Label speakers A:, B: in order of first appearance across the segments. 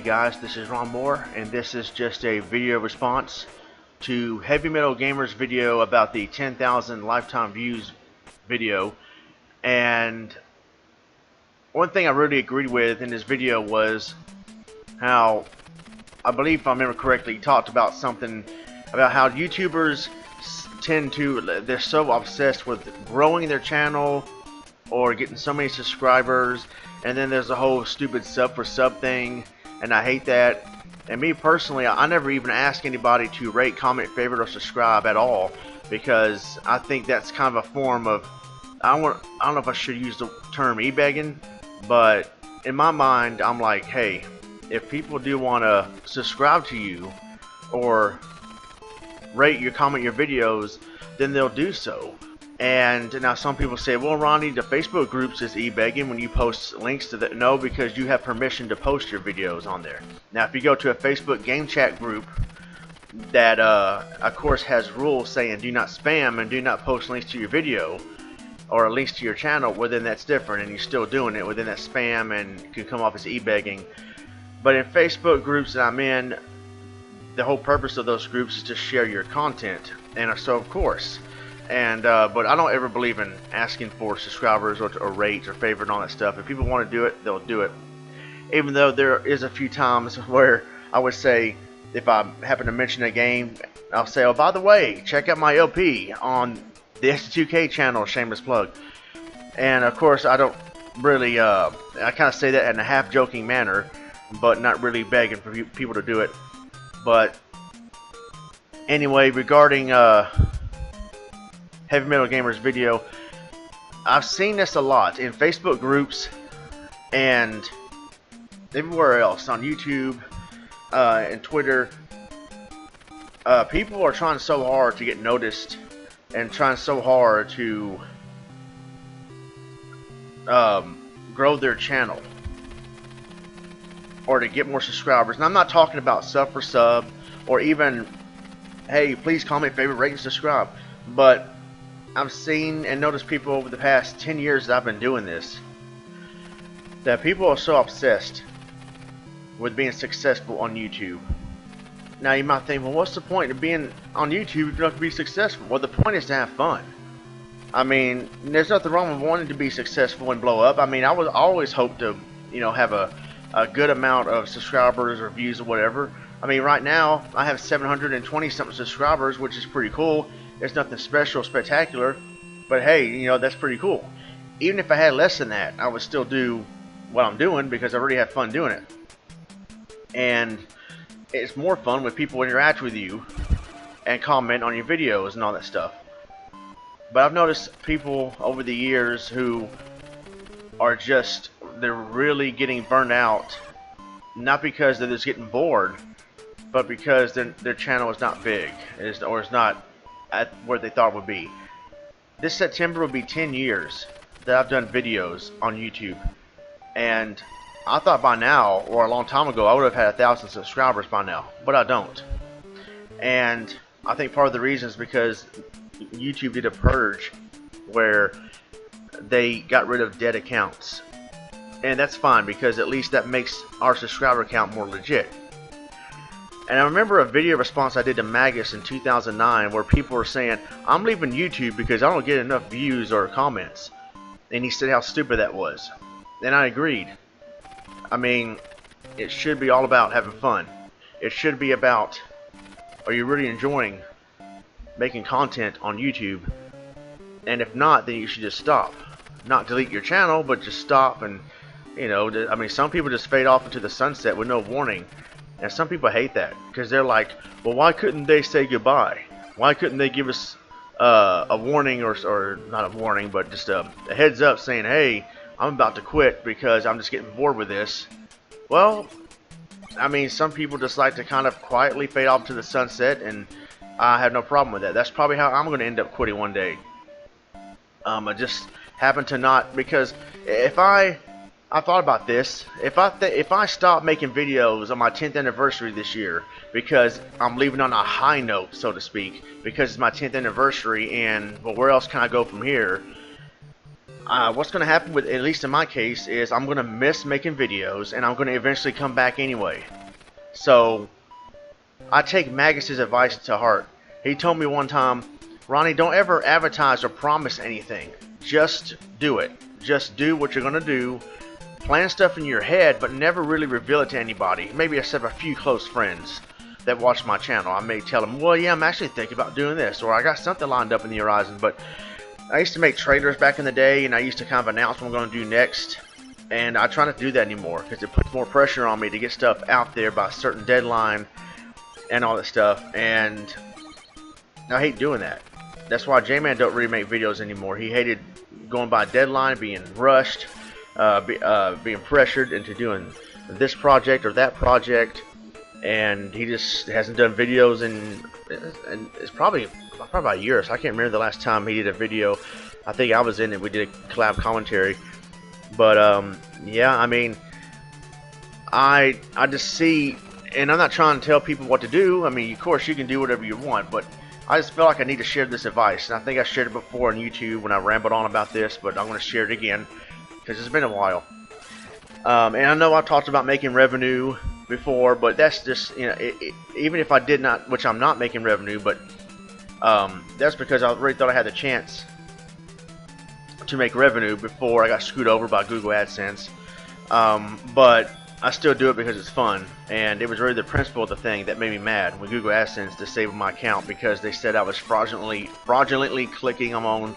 A: Hey guys, this is Ronmower, and this is just a video response to Heavy Metal Gamer's video about the 10,000 lifetime views video. And one thing I really agreed with in this video was how, I believe if I remember correctly, he talked about something about how YouTubers tend to, they're so obsessed with growing their channel or getting so many subscribers, and then there's the whole stupid sub for sub thing, and I hate that. And me personally, I never even ask anybody to rate, comment, favorite, or subscribe at all, because I think that's kind of a form of, I don't know if I should use the term e-begging, but in my mind I'm like, hey, if people do want to subscribe to you or rate your, comment your videos, then they'll do so. And now some people say, well, Ronnie, the Facebook groups is e-begging when you post links to that. No, because you have permission to post your videos on there. Now if you go to a Facebook game chat group that of course has rules saying do not spam and do not post links to your video or links to your channel, well then that's different, and you're still doing it within that spam and can come off as e-begging. But in Facebook groups that I'm in, the whole purpose of those groups is to share your content, and so of course. And but I don't ever believe in asking for subscribers or rates or favorite and all that stuff. If people want to do it, they'll do it. Even though there is a few times where I would say, if I happen to mention a game, I'll say, oh, by the way, check out my LP on the S2K channel, shameless plug. And of course I don't really, I kind of say that in a half joking manner, but not really begging for people to do it. But anyway, regarding Heavy Metal Gamer's video, I've seen this a lot in Facebook groups and everywhere else, on YouTube and Twitter. People are trying so hard to get noticed and trying so hard to grow their channel or to get more subscribers. And I'm not talking about sub for sub or even, hey, please comment, favorite, rate, and subscribe. But I've seen and noticed people over the past 10 years that I've been doing this, that people are so obsessed with being successful on YouTube. Now you might think, well, what's the point of being on YouTube if you're not going to be successful? Well, the point is to have fun. I mean, there's nothing wrong with wanting to be successful and blow up. I mean, I would always hope to, you know, have a good amount of subscribers or views or whatever. I mean, right now I have 720 something subscribers, which is pretty cool. There's nothing special, spectacular, but hey, you know, that's pretty cool. Even if I had less than that, I would still do what I'm doing because I already have fun doing it. And it's more fun when people interact with you and comment on your videos and all that stuff. But I've noticed people over the years who are just, they're really getting burned out, not because they're just getting bored, but because their channel is not big, or is not at where they thought it would be. This September will be 10 years that I've done videos on YouTube, and I thought by now, or a long time ago, I would have had 1,000 subscribers by now, but I don't. And I think part of the reason is because YouTube did a purge where they got rid of dead accounts, and that's fine because at least that makes our subscriber count more legit. And I remember a video response I did to Magus in 2009 where people were saying, I'm leaving YouTube because I don't get enough views or comments. And he said how stupid that was. And I agreed. I mean, it should be all about having fun. It should be about, are you really enjoying making content on YouTube? And if not, then you should just stop. Not delete your channel, but just stop. And, you know, I mean, some people just fade off into the sunset with no warning. And some people hate that because they're like, well, why couldn't they say goodbye? Why couldn't they give us a warning, or not a warning, but just a heads up saying, hey, I'm about to quit because I'm just getting bored with this. Well, I mean, some people just like to kind of quietly fade off to the sunset, and I have no problem with that. That's probably how I'm going to end up quitting one day. I just happen to not, because if I thought about this. If I stop making videos on my 10th anniversary this year because I'm leaving on a high note, so to speak, because it's my 10th anniversary, and well, where else can I go from here? what's going to happen with, at least in my case, is I'm going to miss making videos, and I'm going to eventually come back anyway. So I take Magus's advice to heart. He told me one time, Ronnie, don't ever advertise or promise anything. Just do it. Just do what you're going to do. Plan stuff in your head, but never really reveal it to anybody. Maybe except a few close friends that watch my channel. I may tell them, well, yeah, I'm actually thinking about doing this, or I got something lined up in the horizon. But I used to make trailers back in the day, and I used to kind of announce what I'm going to do next. And I try not to do that anymore because it puts more pressure on me to get stuff out there by a certain deadline and all that stuff. And I hate doing that. That's why J-Man don't really make videos anymore. He hated going by deadline, being rushed, being pressured into doing this project or that project, and he just hasn't done videos in it's probably about a year. So I can't remember the last time he did a video. I think I was in it. We did a collab commentary, but yeah, I mean, I just see, and I'm not trying to tell people what to do. I mean, of course you can do whatever you want, but I just feel like I need to share this advice, and I think I shared it before on YouTube when I rambled on about this, but I'm going to share it again because it's been a while. And I know I've talked about making revenue before, but that's just, you know, even if I did not, which I'm not making revenue, but that's because I really thought I had the chance to make revenue before I got screwed over by Google AdSense. But I still do it because it's fun, and it was really the principle of the thing that made me mad when Google AdSense disabled my account because they said I was fraudulently clicking on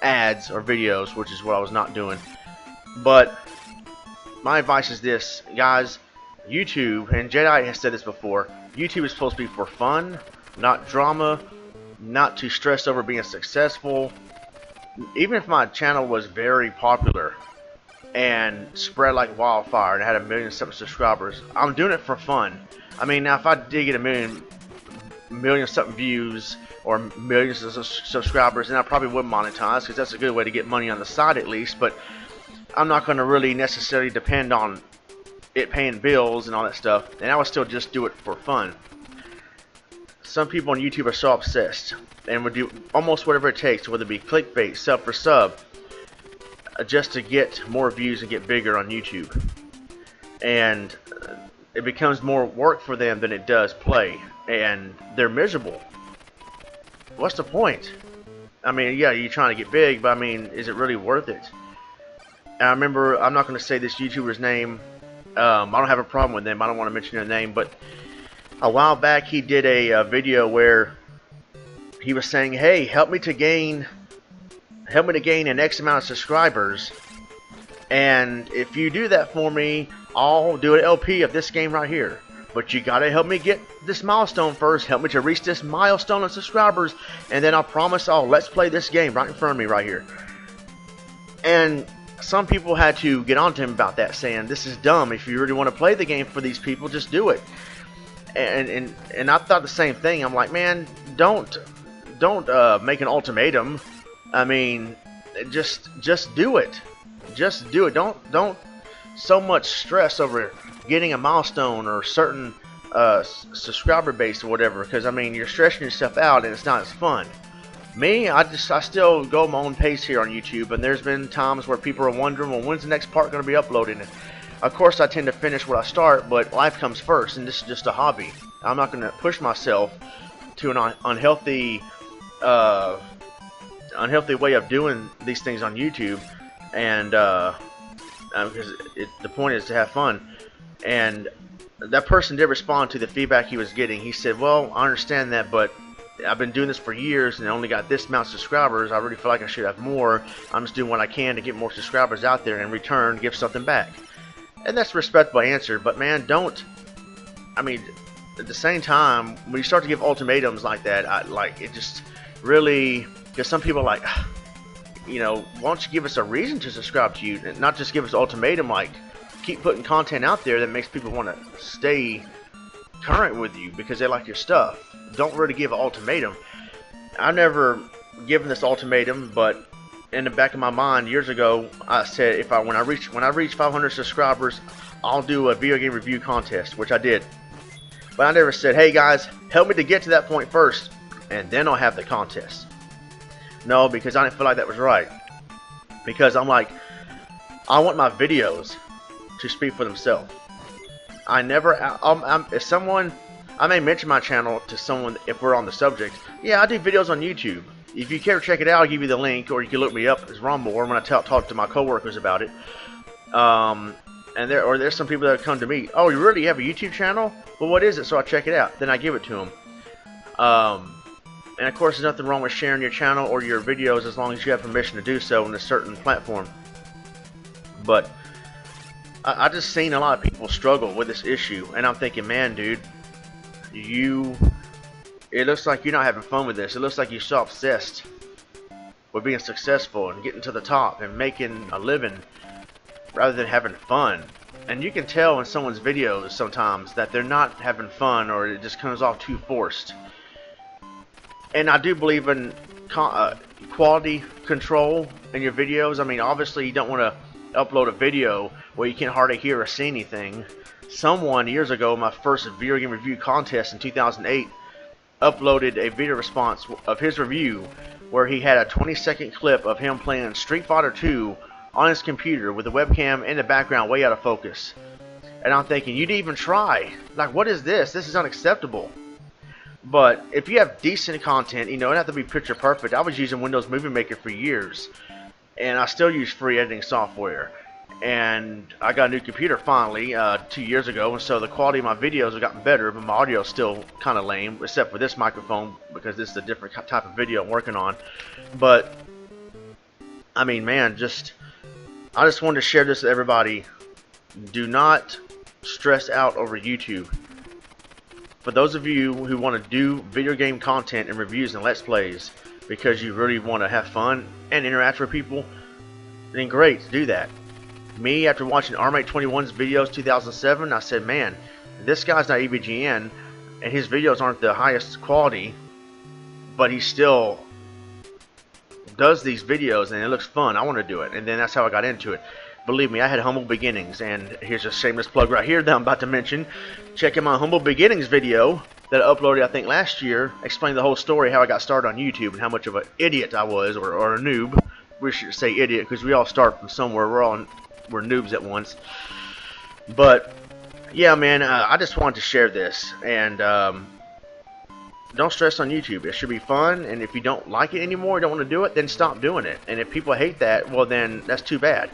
A: ads or videos, which is what I was not doing. But my advice is this, guys: YouTube, and Jedi has said this before, YouTube is supposed to be for fun, not drama, not to stress over being successful. Even if my channel was very popular and spread like wildfire and had 1 million something subscribers, I'm doing it for fun. I mean, now if I did get 1 million something views or millions of subscribers, then I probably would monetize, because that's a good way to get money on the side at least. But I'm not going to really necessarily depend on it paying bills and all that stuff, and I would still just do it for fun. Some people on YouTube are so obsessed and would do almost whatever it takes, whether it be clickbait, sub for sub, just to get more views and get bigger on YouTube. And it becomes more work for them than it does play, and they're miserable. What's the point? I mean, yeah, you're trying to get big, but I mean, is it really worth it? And I remember, I'm not going to say this YouTuber's name. I don't have a problem with them. I don't want to mention their name, but a while back he did a video where he was saying, hey, help me to gain an X amount of subscribers, and if you do that for me, I'll do an LP of this game right here. But you gotta help me get this milestone first. Help me to reach this milestone of subscribers, and then I'll promise I'll let's play this game right in front of me right here. And some people had to get on to him about that, saying this is dumb. If you really want to play the game for these people, just do it. And I thought the same thing. I'm like, man, don't make an ultimatum. I mean, just do it. Just do it. Don't so much stress over getting a milestone or certain subscriber base or whatever, because I mean, you're stressing yourself out and it's not as fun. Me, I still go my own pace here on YouTube, and there's been times where people are wondering, well, when's the next part going to be uploaded? And of course, I tend to finish what I start, but life comes first, and this is just a hobby. I'm not going to push myself to an unhealthy way of doing these things on YouTube, and because the point is to have fun. And that person did respond to the feedback he was getting. He said, well, I understand that, but I've been doing this for years and I only got this amount of subscribers. I really feel like I should have more. I'm just doing what I can to get more subscribers out there, and in return give something back. And that's a respectable answer, but man, I mean, at the same time, when you start to give ultimatums like that, it just really, because some people are like, you know, why don't you give us a reason to subscribe to you, and not just give us an ultimatum, like keep putting content out there that makes people want to stay current with you because they like your stuff. Don't really give an ultimatum. I've never given this ultimatum, but in the back of my mind years ago, I said when I reach 500 subscribers, I'll do a video game review contest, which I did. But I never said, hey guys, help me to get to that point first, and then I'll have the contest. No, because I didn't feel like that was right. because I'm like, I want my videos to speak for themselves. I never, if someone, I may mention my channel to someone if we're on the subject. Yeah, I do videos on YouTube. If you care to check it out, I'll give you the link, or you can look me up as Ronmower when I talk to my coworkers about it. And there's some people that come to me. Oh, you really have a YouTube channel? Well, what is it? So I check it out. Then I give it to them. And of course, there's nothing wrong with sharing your channel or your videos as long as you have permission to do so in a certain platform. But I just seen a lot of people struggle with this issue, and I'm thinking, man, dude, it looks like you're not having fun with this. It looks like you're so obsessed with being successful and getting to the top and making a living rather than having fun. And you can tell in someone's videos sometimes that they're not having fun, or it just comes off too forced. And I do believe in quality control in your videos. I mean, obviously you don't want to upload a video where you can't hardly hear or see anything. Someone years ago, my first video game review contest in 2008, uploaded a video response of his review where he had a 20-second clip of him playing Street Fighter 2 on his computer with the webcam in the background way out of focus. And I'm thinking, you didn't even try. Like, what is this? This is unacceptable. But if you have decent content, you know, it doesn't have to be picture perfect. I was using Windows Movie Maker for years, and I still use free editing software. And I got a new computer finally 2 years ago, and so the quality of my videos have gotten better, but my audio is still kind of lame, except for this microphone, because this is a different type of video I'm working on. But I mean, man, I just wanted to share this with everybody. Do not stress out over YouTube. For those of you who want to do video game content and reviews and let's plays because you really want to have fun and interact with people, then great, do that. Me, after watching Armate21's videos 2007, I said, man, this guy's not EBGN and his videos aren't the highest quality, but he still does these videos and it looks fun. I want to do it. And then that's how I got into it. Believe me, I had humble beginnings, and here's a shameless plug right here that I'm about to mention. Check out my humble beginnings video that I uploaded, I think, last year, explaining the whole story, how I got started on YouTube and how much of an idiot I was, or a noob. We should say idiot because we all start from somewhere. We're noobs at once. But yeah, man, I just wanted to share this, and don't stress on YouTube. It should be fun, and if you don't like it anymore, don't want to do it, then stop doing it. And if people hate that, well, then that's too bad.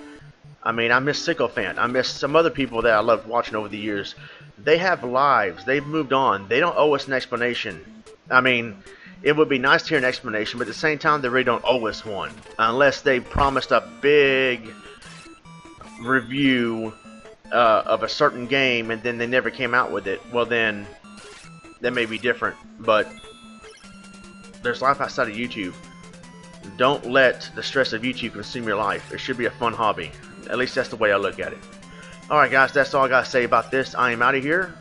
A: I mean, I miss Sycophant. I miss some other people that I loved watching over the years. They have lives. They've moved on. They don't owe us an explanation. I mean, it would be nice to hear an explanation, but at the same time, they really don't owe us one. Unless they promised a big review of a certain game and then they never came out with it. Well, then that may be different. But there's life outside of YouTube. Don't let the stress of YouTube consume your life. It should be a fun hobby. At least that's the way I look at it. Alright guys, that's all I got to say about this. I am out of here.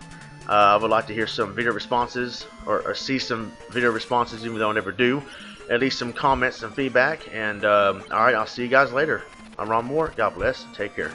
A: I would like to hear some video responses, or see some video responses, even though I never do. At least some comments and feedback. And alright, I'll see you guys later. I'm Ronmower. God bless. Take care.